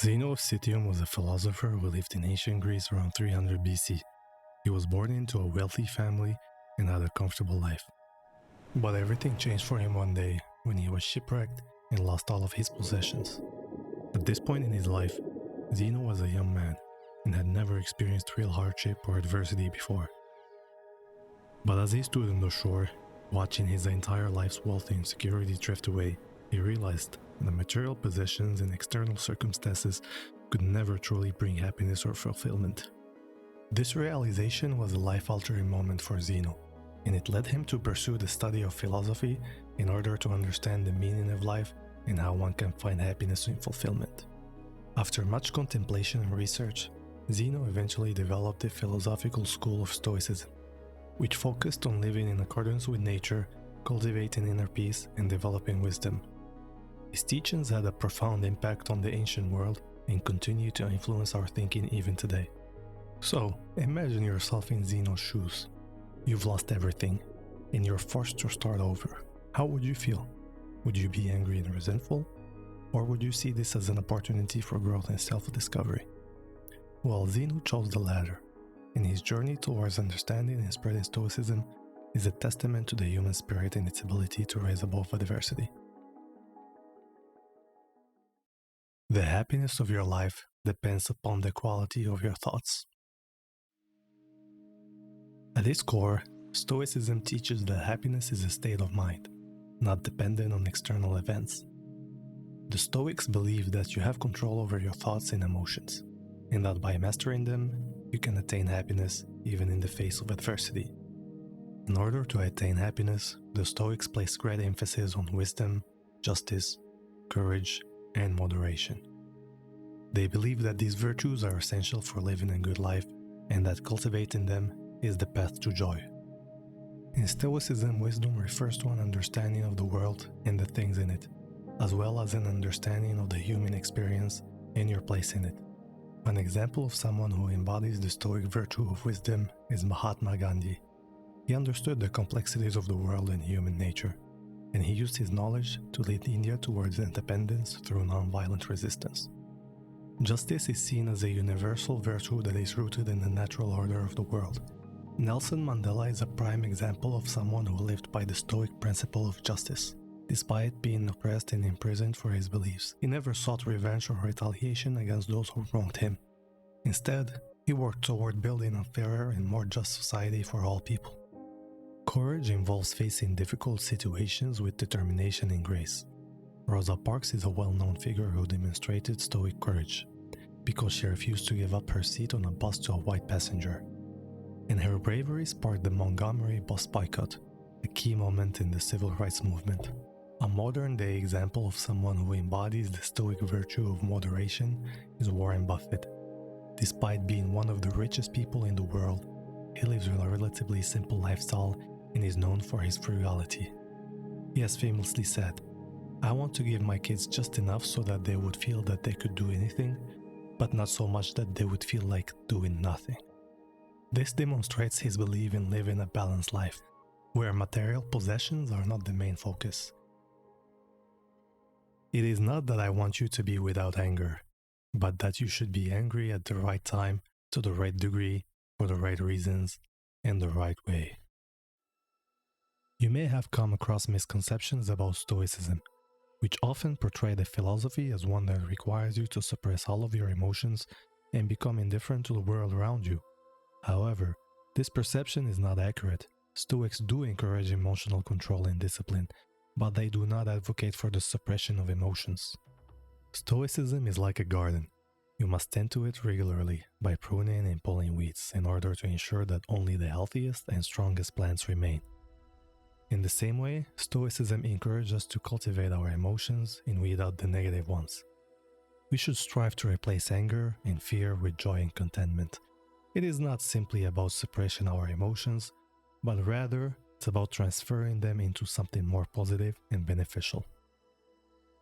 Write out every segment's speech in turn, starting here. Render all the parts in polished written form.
Zeno of Citium was a philosopher who lived in ancient Greece around 300 BC. He was born into a wealthy family and had a comfortable life. But everything changed for him one day when he was shipwrecked and lost all of his possessions. At this point in his life, Zeno was a young man and had never experienced real hardship or adversity before. But as he stood on the shore, watching his entire life's wealth and security drift away, he realized that material possessions and external circumstances could never truly bring happiness or fulfillment. This realization was a life-altering moment for Zeno, and it led him to pursue the study of philosophy in order to understand the meaning of life and how one can find happiness and fulfillment. After much contemplation and research, Zeno eventually developed the philosophical school of Stoicism, which focused on living in accordance with nature, cultivating inner peace, and developing wisdom. His teachings had a profound impact on the ancient world and continue to influence our thinking even today. So, imagine yourself in Zeno's shoes. You've lost everything, and you're forced to start over. How would you feel? Would you be angry and resentful? Or would you see this as an opportunity for growth and self-discovery? Well, Zeno chose the latter, and his journey towards understanding and spreading Stoicism is a testament to the human spirit and its ability to rise above adversity. The happiness of your life depends upon the quality of your thoughts. At its core, Stoicism teaches that happiness is a state of mind, not dependent on external events. The Stoics believe that you have control over your thoughts and emotions, and that by mastering them, you can attain happiness even in the face of adversity. In order to attain happiness, the Stoics place great emphasis on wisdom, justice, courage, and moderation. They believe that these virtues are essential for living a good life and that cultivating them is the path to joy. In Stoicism, wisdom refers to an understanding of the world and the things in it, as well as an understanding of the human experience and your place in it. An example of someone who embodies the Stoic virtue of wisdom is Mahatma Gandhi. He understood the complexities of the world and human nature, and he used his knowledge to lead India towards independence through nonviolent resistance. Justice is seen as a universal virtue that is rooted in the natural order of the world. Nelson Mandela is a prime example of someone who lived by the Stoic principle of justice. Despite being oppressed and imprisoned for his beliefs, he never sought revenge or retaliation against those who wronged him. Instead, he worked toward building a fairer and more just society for all people. Courage involves facing difficult situations with determination and grace. Rosa Parks is a well-known figure who demonstrated Stoic courage because she refused to give up her seat on a bus to a white passenger. And her bravery sparked the Montgomery bus boycott, a key moment in the civil rights movement. A modern-day example of someone who embodies the Stoic virtue of moderation is Warren Buffett. Despite being one of the richest people in the world, he lives a relatively simple lifestyle and is known for his frugality. He has famously said, "I want to give my kids just enough so that they would feel that they could do anything, but not so much that they would feel like doing nothing." This demonstrates his belief in living a balanced life, where material possessions are not the main focus. It is not that I want you to be without anger, but that you should be angry at the right time, to the right degree, for the right reasons, and the right way. You may have come across misconceptions about Stoicism, which often portray the philosophy as one that requires you to suppress all of your emotions and become indifferent to the world around you. However, this perception is not accurate. Stoics do encourage emotional control and discipline, but they do not advocate for the suppression of emotions. Stoicism is like a garden. You must tend to it regularly by pruning and pulling weeds in order to ensure that only the healthiest and strongest plants remain. In the same way, Stoicism encourages us to cultivate our emotions and weed out the negative ones. We should strive to replace anger and fear with joy and contentment. It is not simply about suppressing our emotions, but rather it's about transferring them into something more positive and beneficial.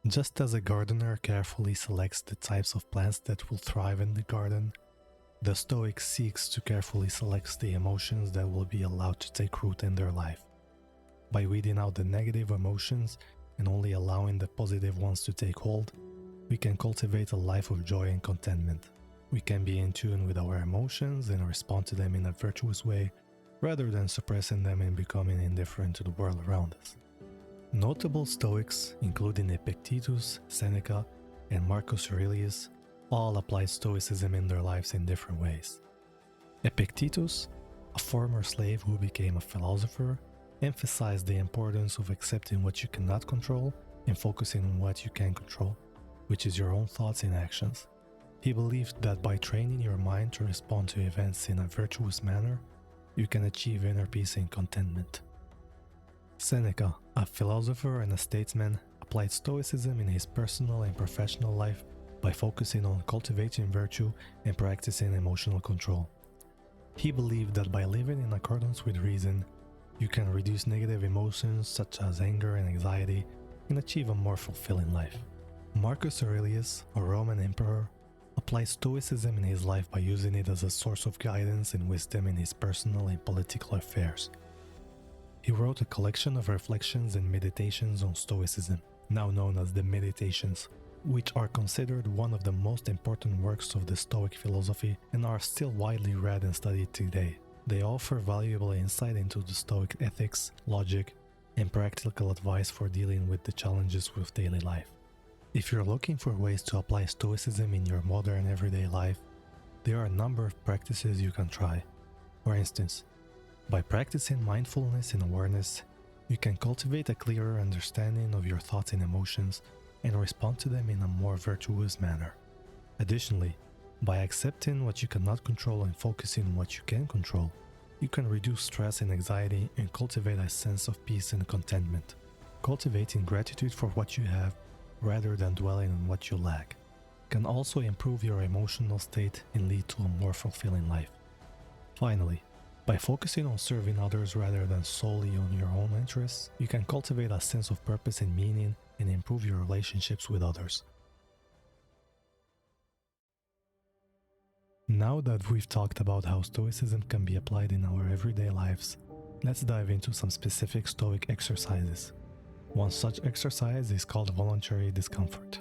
Just as a gardener carefully selects the types of plants that will thrive in the garden, the Stoic seeks to carefully select the emotions that will be allowed to take root in their life. By weeding out the negative emotions and only allowing the positive ones to take hold, We can cultivate a life of joy and contentment. We can be in tune with our emotions and respond to them in a virtuous way, rather than suppressing them and becoming indifferent to the world around us. Notable Stoics, including Epictetus, Seneca, and Marcus Aurelius, all applied Stoicism in their lives in different ways. Epictetus, a former slave who became a philosopher, emphasized the importance of accepting what you cannot control and focusing on what you can control, which is your own thoughts and actions. He believed that by training your mind to respond to events in a virtuous manner, you can achieve inner peace and contentment. Seneca, a philosopher and a statesman, applied Stoicism in his personal and professional life by focusing on cultivating virtue and practicing emotional control. He believed that by living in accordance with reason, you can reduce negative emotions such as anger and anxiety and achieve a more fulfilling life. Marcus Aurelius, a Roman emperor, applied Stoicism in his life by using it as a source of guidance and wisdom in his personal and political affairs. He wrote a collection of reflections and meditations on Stoicism, now known as the Meditations, which are considered one of the most important works of the Stoic philosophy and are still widely read and studied today. They offer valuable insight into the Stoic ethics, logic, and practical advice for dealing with the challenges of daily life. If you're looking for ways to apply Stoicism in your modern everyday life, there are a number of practices you can try. For instance, by practicing mindfulness and awareness, you can cultivate a clearer understanding of your thoughts and emotions and respond to them in a more virtuous manner. Additionally, by accepting what you cannot control and focusing on what you can control, you can reduce stress and anxiety and cultivate a sense of peace and contentment. Cultivating gratitude for what you have rather than dwelling on what you lack can also improve your emotional state and lead to a more fulfilling life. Finally, by focusing on serving others rather than solely on your own interests, you can cultivate a sense of purpose and meaning and improve your relationships with others. Now that we've talked about how Stoicism can be applied in our everyday lives, let's dive into some specific Stoic exercises. One such exercise is called voluntary discomfort.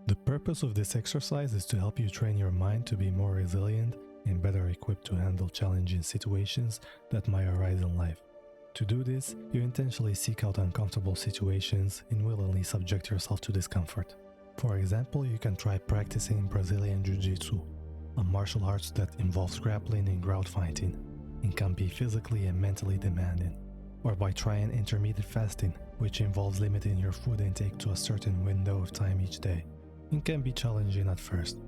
The purpose of this exercise is to help you train your mind to be more resilient and better equipped to handle challenging situations that might arise in life. To do this, you intentionally seek out uncomfortable situations and willingly subject yourself to discomfort. For example, you can try practicing Brazilian Jiu-Jitsu, a martial arts that involves grappling and ground fighting and can be physically and mentally demanding. Or by trying intermittent fasting, which involves limiting your food intake to a certain window of time each day, and can be challenging at first.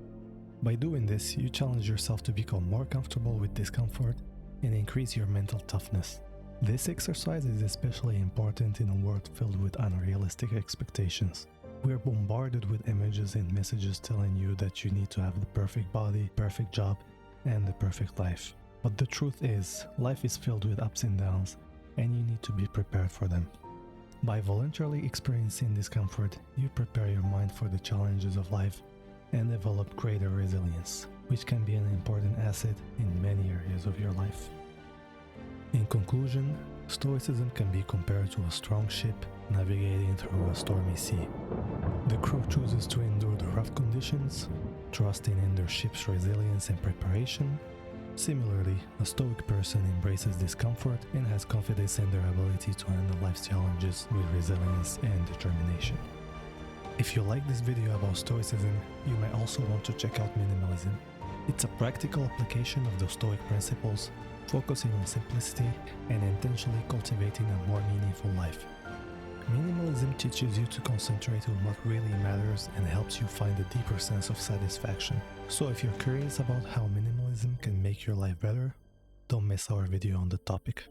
By doing this, you challenge yourself to become more comfortable with discomfort and increase your mental toughness. This exercise is especially important in a world filled with unrealistic expectations. We are bombarded with images and messages telling you that you need to have the perfect body, perfect job, and the perfect life. But the truth is, life is filled with ups and downs, and you need to be prepared for them. By voluntarily experiencing discomfort, you prepare your mind for the challenges of life and develop greater resilience, which can be an important asset in many areas of your life. In conclusion, Stoicism can be compared to a strong ship navigating through a stormy sea. The crew chooses to endure the rough conditions, trusting in their ship's resilience and preparation. Similarly, a Stoic person embraces discomfort and has confidence in their ability to handle life's challenges with resilience and determination. If you like this video about Stoicism, you may also want to check out Minimalism. It's a practical application of the Stoic principles, focusing on simplicity and intentionally cultivating a more meaningful life. Minimalism teaches you to concentrate on what really matters and helps you find a deeper sense of satisfaction. So if you're curious about how minimalism can make your life better, don't miss our video on the topic.